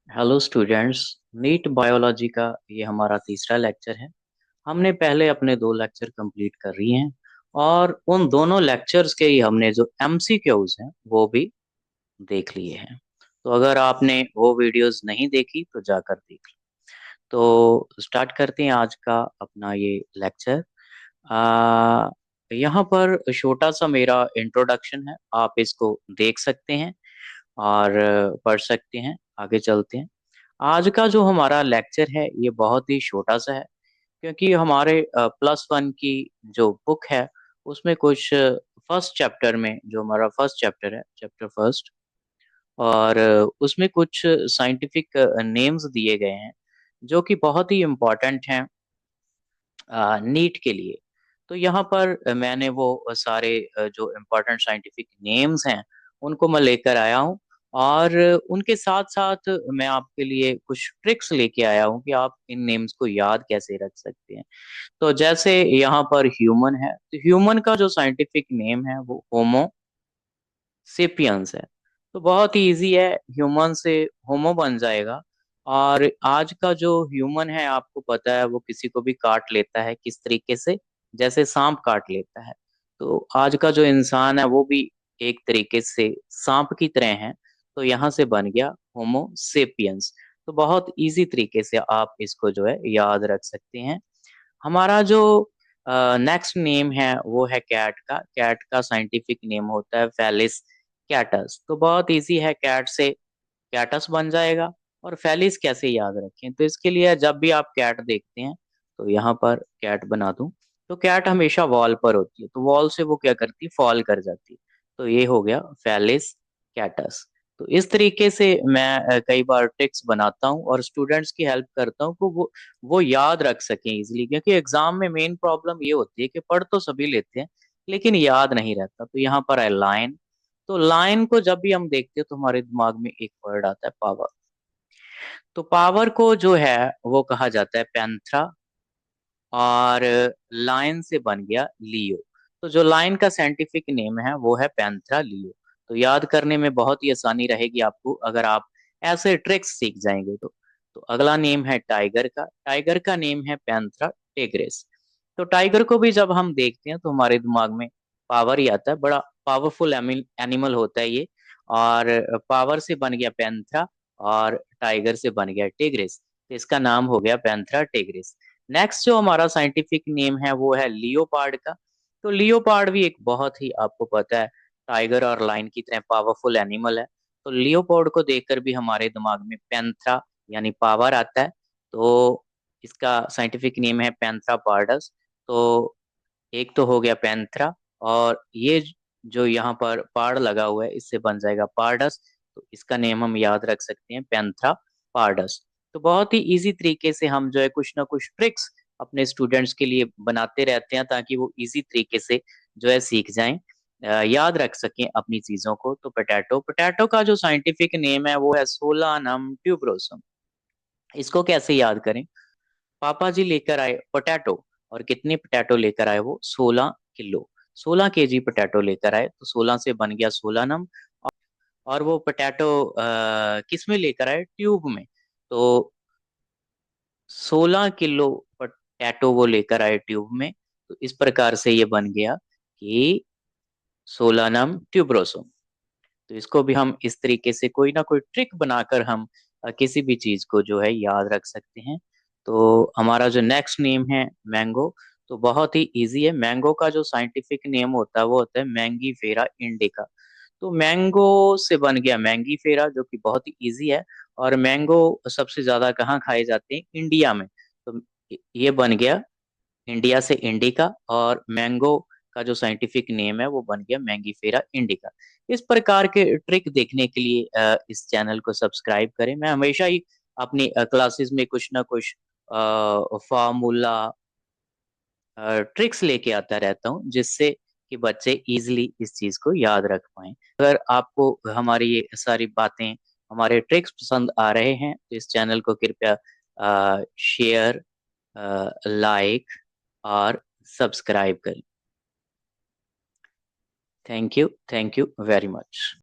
Hello students. NEET biology का ये हमारा तीसरा लेक्चर है। हमने पहले अपने दो लेक्चर कंप्लीट कर लिए हैं और उन दोनों लेक्चर्स के ही हमने जो एमसीक्यूज हैं वो भी देख लिए हैं। तो अगर आपने वो वीडियोस नहीं देखी तो जाकर देख लो। तो स्टार्ट करते हैं आज का अपना ये लेक्चर। आ, यहाँ पर छोटा सा मेरा इंट्रोडक्शन है, आप इसको देख सकते हैं और पढ़ सकते हैं। आगे चलते हैं। आज का जो हमारा लेक्चर है ये बहुत ही छोटा सा है, क्योंकि हमारे +1 की जो बुक है उसमें कुछ फर्स्ट चैप्टर में, जो हमारा फर्स्ट चैप्टर है, चैप्टर फर्स्ट, और उसमें कुछ साइंटिफिक नेम्स दिए गए हैं जो कि बहुत ही इम्पोर्टेंट हैं नीट के लिए। तो यहाँ पर मैंने वो सारे जो इम्पोर्टेंट साइंटिफिक नेम्स हैं उनको मैं लेकर आया हूँ, और उनके साथ साथ मैं आपके लिए कुछ ट्रिक्स लेके आया हूँ कि आप इन नेम्स को याद कैसे रख सकते हैं। तो जैसे यहाँ पर ह्यूमन है, तो ह्यूमन का जो साइंटिफिक नेम है वो होमो सेपियंस है। तो बहुत ही इजी है, ह्यूमन से होमो बन जाएगा। और आज का जो ह्यूमन है आपको पता है वो किसी को भी काट लेता है, किस तरीके से, जैसे सांप काट लेता है। तो आज का जो इंसान है वो भी एक तरीके से सांप की तरह है। तो यहाँ से बन गया होमो सेपियंस। तो बहुत इजी तरीके से आप इसको जो है याद रख सकते हैं। हमारा जो नेक्स्ट नेम है वो है कैट का। कैट का साइंटिफिक नेम होता है फेलिस कैटस। तो बहुत इजी है, कैट से कैटस बन जाएगा। और फेलिस कैसे याद रखें, तो इसके लिए जब भी आप कैट देखते हैं तो यहाँ पर कैट बना दूं। तो कैट हमेशा वॉल पर होती है, तो वॉल से वो क्या करती है, फॉल कर जाती है। तो ये हो गया फेलिस कैटस। तो इस तरीके से मैं कई बार ट्रिक्स बनाता हूँ और स्टूडेंट्स की हेल्प करता हूँ को वो याद रख सकें इजिली, क्योंकि एग्जाम में मेन प्रॉब्लम ये होती है कि पढ़ तो सभी लेते हैं लेकिन याद नहीं रहता। तो यहाँ पर है लाइन। तो लाइन को जब भी हम देखते हैं तो हमारे दिमाग में एक वर्ड आता है पावर। तो पावर को जो है वो कहा जाता है पैंथरा, और लाइन से बन गया लियो। तो जो लाइन का साइंटिफिक नेम है वो है पैंथरा लियो। तो याद करने में बहुत ही आसानी रहेगी आपको अगर आप ऐसे ट्रिक्स सीख जाएंगे तो अगला नेम है टाइगर का। टाइगर का नेम है पैंथरा टेग्रेस। तो टाइगर को भी जब हम देखते हैं तो हमारे दिमाग में पावर ही आता है, बड़ा पावरफुल एनिमल होता है ये। और पावर से बन गया पैंथरा, और टाइगर से बन गया टेग्रेस। तो इसका नाम हो गया पैंथरा टेग्रेस। नेक्स्ट जो हमारा साइंटिफिक नेम है वो है लियोपार्ड का। तो लियोपार्ड भी एक बहुत ही, आपको पता है, टाइगर और लाइन की तरह पावरफुल एनिमल है। तो लियोपार्ड को देखकर भी हमारे दिमाग में पैंथरा यानी पावर आता है। तो इसका साइंटिफिक नेम है पैंथरा पार्डस। तो एक तो हो गया पैंथरा, और ये जो यहाँ पर पार्ड लगा हुआ है इससे बन जाएगा पार्डस। तो इसका नेम हम याद रख सकते हैं पैंथरा पार्डस। तो बहुत ही इजी तरीके से हम जो है कुछ ना कुछ ट्रिक्स अपने स्टूडेंट्स के लिए बनाते रहते हैं ताकि वो इजी तरीके से जो है सीख जाएं, याद रख सकें अपनी चीजों को। तो पोटैटो, पोटैटो का जो साइंटिफिक नेम है वो है सोलानम ट्यूबरोसम। इसको कैसे याद करें, पापा जी लेकर आए पोटैटो, और कितने पोटैटो लेकर आए, वो 16 किलो, 16 केजी पोटैटो लेकर आए। तो 16 से बन गया सोलानम। और वो पोटैटो किस में लेकर आए, ट्यूब में। तो 16 किलो पोटैटो वो लेकर आए ट्यूब में। तो इस प्रकार से ये बन गया कि सोलानम ट्यूब्रोसम। तो इसको भी हम इस तरीके से कोई ना कोई ट्रिक बनाकर हम किसी भी चीज को जो है याद रख सकते हैं। तो हमारा जो नेक्स्ट नेम है मैंगो। तो बहुत ही इजी है। मैंगो का जो साइंटिफिक नेम होता है वो होता है मैंगी फेरा इंडिका। तो मैंगो से बन गया मैंगी फेरा, जो कि बहुत ही इजी है। और मैंगो सबसे ज्यादा कहाँ खाए जाते हैं, इंडिया में। तो ये बन गया इंडिया से इंडिका, और मैंगो का जो साइंटिफिक नेम है वो बन गया मैंगीफेरा इंडिका। इस प्रकार के ट्रिक देखने के लिए इस चैनल को सब्सक्राइब करें। मैं हमेशा ही अपनी क्लासेस में कुछ ना कुछ फार्मूला ट्रिक्स लेके आता रहता हूँ, जिससे कि बच्चे इजीली इस चीज को याद रख पाएं। अगर आपको हमारी ये सारी बातें, हमारे ट्रिक्स पसंद आ रहे हैं तो इस चैनल को कृपया शेयर, लाइक और सब्सक्राइब करें। Thank you very much.